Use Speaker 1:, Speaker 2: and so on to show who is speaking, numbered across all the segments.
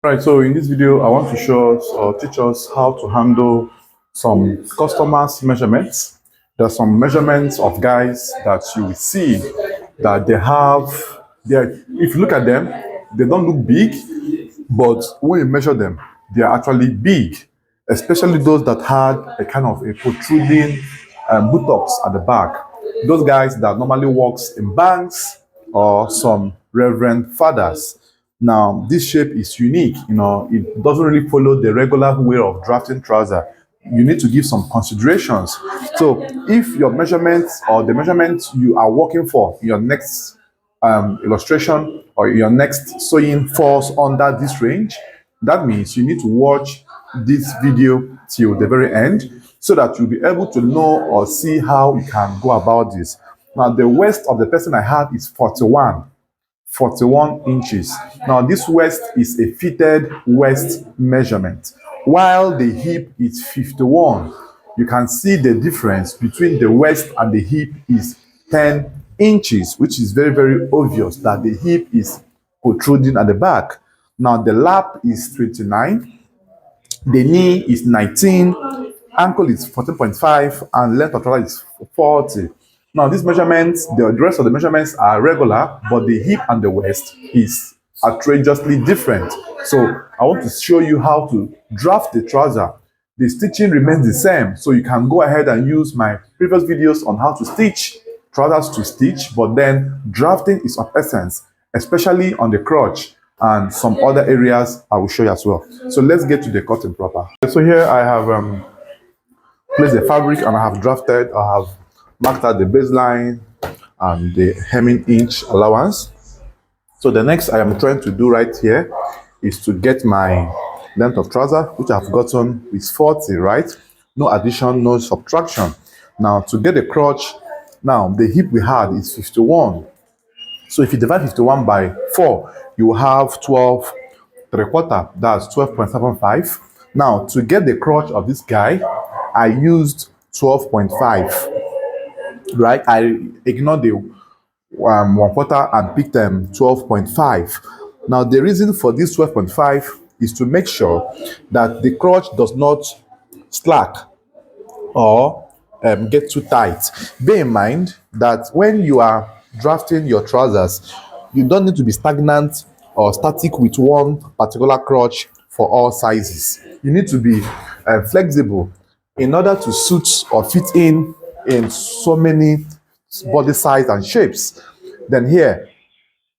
Speaker 1: Right, so in this video, I want to show us or teach us how to handle some customers' measurements. There are some measurements of guys that you will see that if you look at them, they don't look big, but when you measure them, they are actually big, especially those that had a kind of a protruding buttocks at the back. Those guys that normally works in banks or some reverend fathers. Now, this shape is unique. It doesn't really follow the regular way of drafting trouser. You need to give some considerations. So, if your measurements or the measurements you are working for in your next illustration or your next sewing falls under this range, that means you need to watch this video till the very end so that you'll be able to know or see how you can go about this. Now, the waist of the person I have is 41 inches. Now, this waist is a fitted waist measurement, while the hip is 51. You can see the difference between the waist and the hip is 10 inches, which is very, very obvious that the hip is protruding at the back. Now, the lap is 29, the knee is 19, ankle is 14.5, and length of trouser is 40. Now, these measurements, the rest of the measurements are regular, but the hip and the waist is outrageously different. So, I want to show you how to draft the trouser. The stitching remains the same, so you can go ahead and use my previous videos on how to stitch trousers to stitch, but then drafting is of essence, especially on the crotch and some other areas I will show you as well. So, let's get to the cutting proper. So, here I have placed the fabric and I have drafted, I have marked out the baseline and the hemming inch allowance. So the next I am trying to do right here is to get my length of trouser, which I've gotten is 40, right? No addition, no subtraction. Now to get the crotch, now the hip we had is 51. So if you divide 51 by 4, you will have 12 3/4, that's 12.75. Now to get the crotch of this guy, I used 12.5. Right, I ignored the 1/4 and picked 12.5. Now, the reason for this 12.5 is to make sure that the crotch does not slack or get too tight. Bear in mind that when you are drafting your trousers, you don't need to be stagnant or static with one particular crotch for all sizes. You need to be flexible in order to suit or fit in so many body size and shapes. Then here,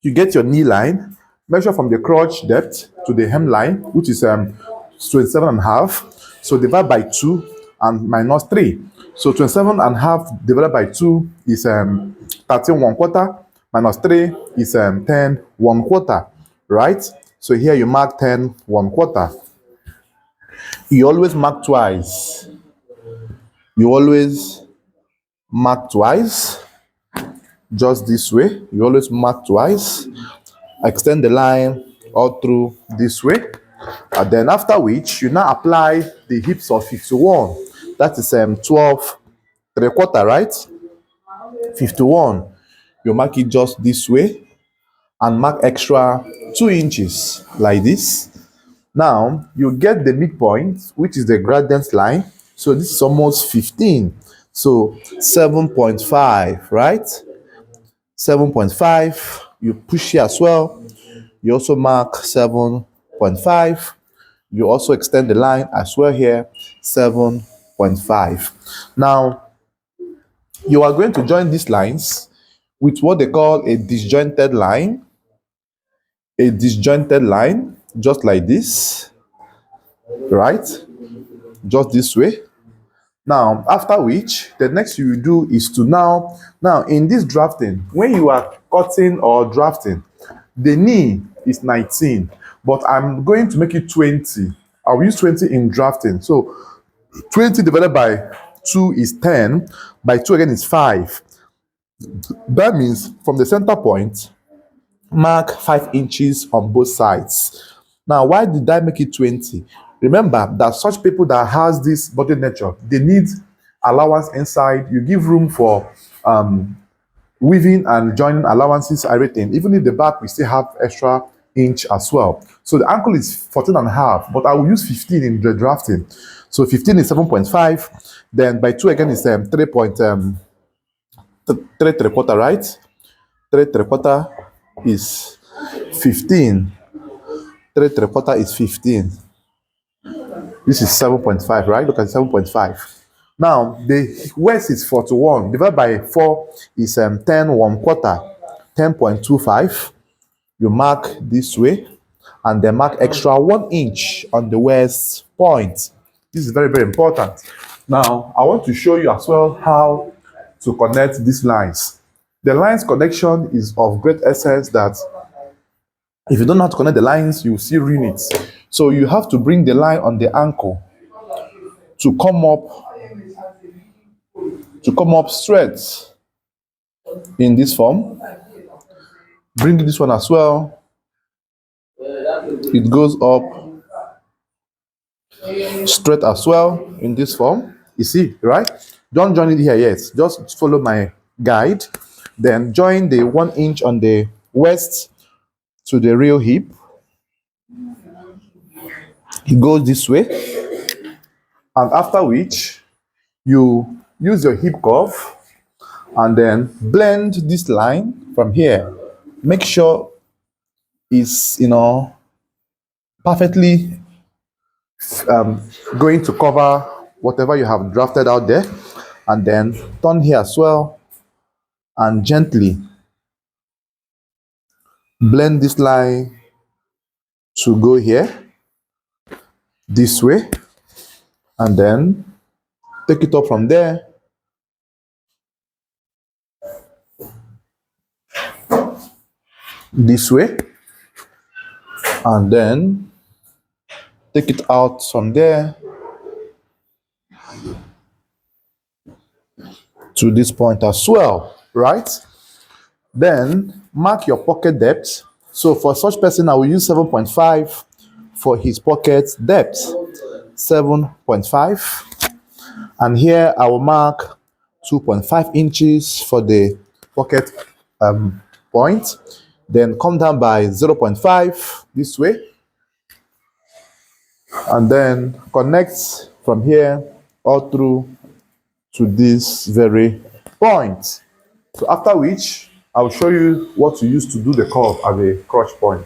Speaker 1: you get your knee line, measure from the crotch depth to the hem line, which is 27.5. So divide by 2 and minus 3. So 27.5 divided by 2 is 13 1/4, minus 3 is 10 1/4, right? So here you mark 10 1/4. You always mark twice. You always mark twice, just this way. You always mark twice, extend the line all through this way, and then after which you now apply the hips of 51. That is 12 3/4, right? 51. You mark it just this way and mark extra 2 inches like this. Now you get the midpoint, which is the gradient line. So this is almost 15. So 7.5, right? 7.5. You push here as well. You also mark 7.5. You also extend the line as well here, 7.5. Now, you are going to join these lines with what they call a disjointed line. A disjointed line, just like this, right? Just this way. Now, after which, the next you do is to now in this drafting, when you are cutting or drafting, the knee is 19, but I'm going to make it 20. I'll use 20 in drafting. So 20 divided by 2 is 10, by 2 again is 5. That means from the center point, mark 5 inches on both sides. Now, why did I make it 20? Remember that such people that has this body nature, they need allowance inside. You give room for weaving and joining allowances, everything. Even if the back we still have extra inch as well. So the ankle is 14 and a half, but I will use 15 in the drafting. So 15 is 7.5, then by 2 again is 3 3/4, right? 3 3/4 is 15. 3 3/4 is 15. This is 7.5, right? Look at 7.5. Now, the waist is 41. Divided by 4 is 10 1/4. 10.25. You mark this way and then mark extra 1 inch on the waist point. This is very, very important. Now, I want to show you as well how to connect these lines. The lines connection is of great essence that if you don't know how to connect the lines, you will see ruin it. So you have to bring the line on the ankle to come up straight in this form. Bring this one as well. It goes up straight as well in this form. You see, right? Don't join it here yet. Just follow my guide. Then join the 1 inch on the waist to the real hip. It goes this way. And after which, you use your hip curve and then blend this line from here. Make sure it's, perfectly going to cover whatever you have drafted out there. And then turn here as well and gently blend this line to go here this way, and then take it up from there this way, and then take it out from there to this point as well, right? Then mark your pocket depth. So for such person, I will use 7.5 for his pocket depth. 7.5. And here I will mark 2.5 inches for the pocket point. Then come down by 0.5 this way. And then connect from here all through to this very point. So after which, I'll show you what to use to do the curve at the crotch point.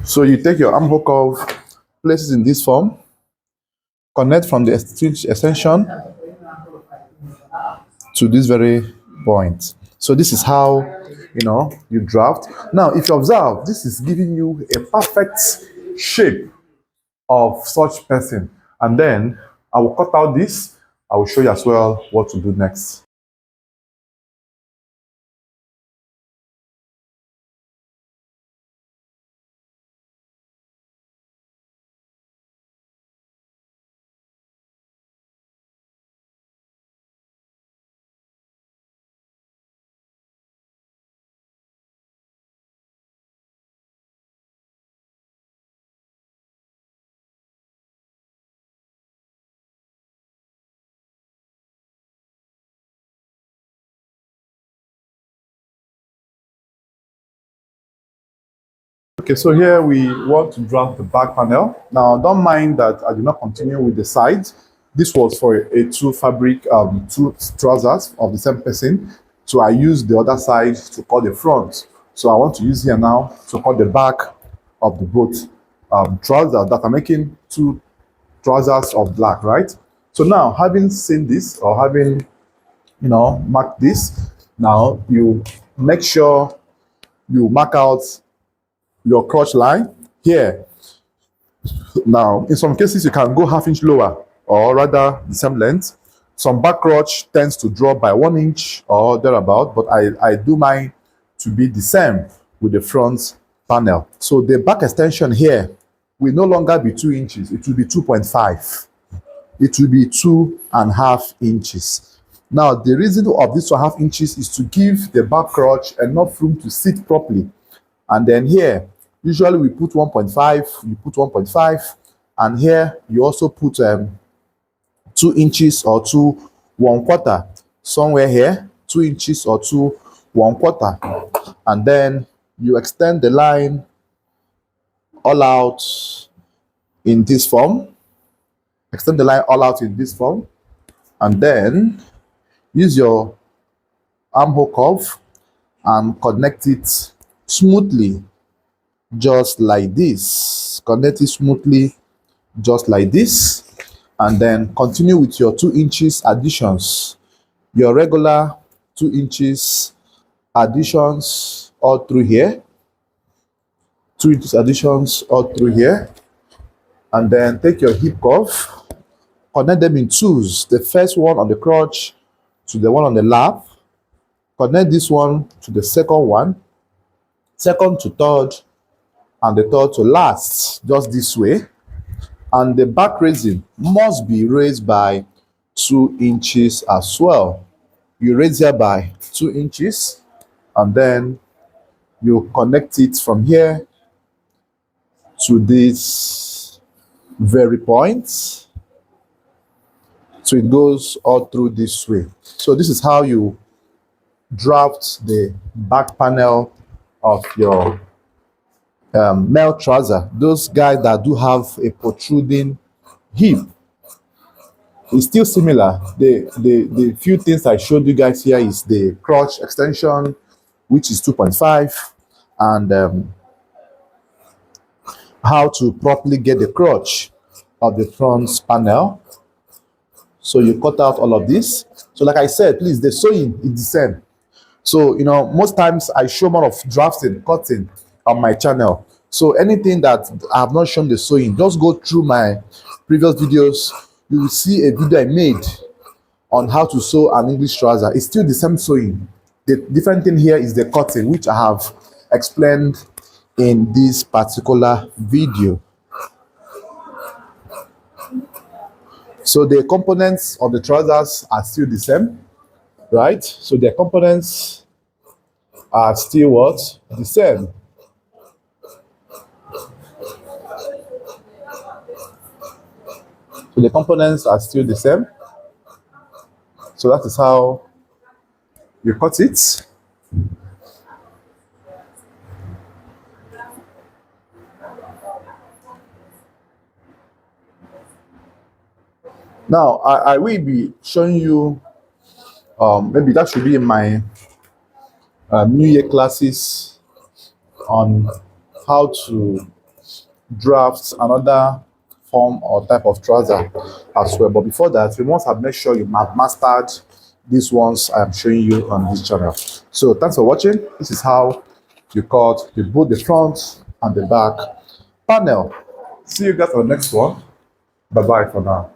Speaker 1: So you take your armhole curve, place it in this form, connect from the extension to this very point. So this is how, you draft. Now, if you observe, this is giving you a perfect shape of such person. And then I will cut out this. I will show you as well what to do next. Okay, so here we want to draft the back panel. Now, don't mind that I did not continue with the sides. This was for a two fabric, two trousers of the same person. So I used the other side to cut the front. So I want to use here now to cut the back of the both trousers that are making two trousers of black, right? So now, having seen this or having, marked this, now you make sure you mark out your crotch line here. Now, in some cases, you can go ½ inch lower or rather the same length. Some back crotch tends to drop by 1 inch or thereabout, but I do mine to be the same with the front panel. So the back extension here will no longer be 2 inches. It will be 2.5. It will be 2.5 inches. Now, the reason of this 2.5 inches is to give the back crotch enough room to sit properly. And then here, usually we put 1.5, you put 1.5, and here you also put 2 inches or 2.25. Somewhere here, 2 inches or 2.25. And then you extend the line all out in this form. Extend the line all out in this form. And then use your armhole curve and connect it smoothly, just like this. Connect it smoothly, just like this. And then continue with your 2 inches additions. Your regular 2 inches additions all through here. 2 inches additions all through here. And then take your hip curve, connect them in twos. The first one on the crotch to the one on the lap. Connect this one to the second one, second to third, and the third to last, just this way. And the back raising must be raised by 2 inches as well. You raise here by 2 inches, and then you connect it from here to this very point. So it goes all through this way. So this is how you draft the back panel of your male trouser. Those guys that do have a protruding hip, it's still similar. The few things I showed you guys here is the crotch extension, which is 2.5, and how to properly get the crotch of the front panel. So you cut out all of this. So like I said, please, the sewing is the same. So, most times I show more of drafting, cutting on my channel. So anything that I have not shown the sewing, just go through my previous videos. You will see a video I made on how to sew an English trouser. It's still the same sewing. The different thing here is the cutting, which I have explained in this particular video. So the components of the trousers are still the same, right? So the components are still what? The same. So the components are still the same. So that is how you cut it. Now, I will be showing you, maybe that should be in my New Year classes on how to draft another form or type of trouser as well. But before that, we must have made sure you have mastered these ones I am showing you on this channel. So thanks for watching. This is how you cut both the front and the back panel. See you guys on the next one. Bye bye for now.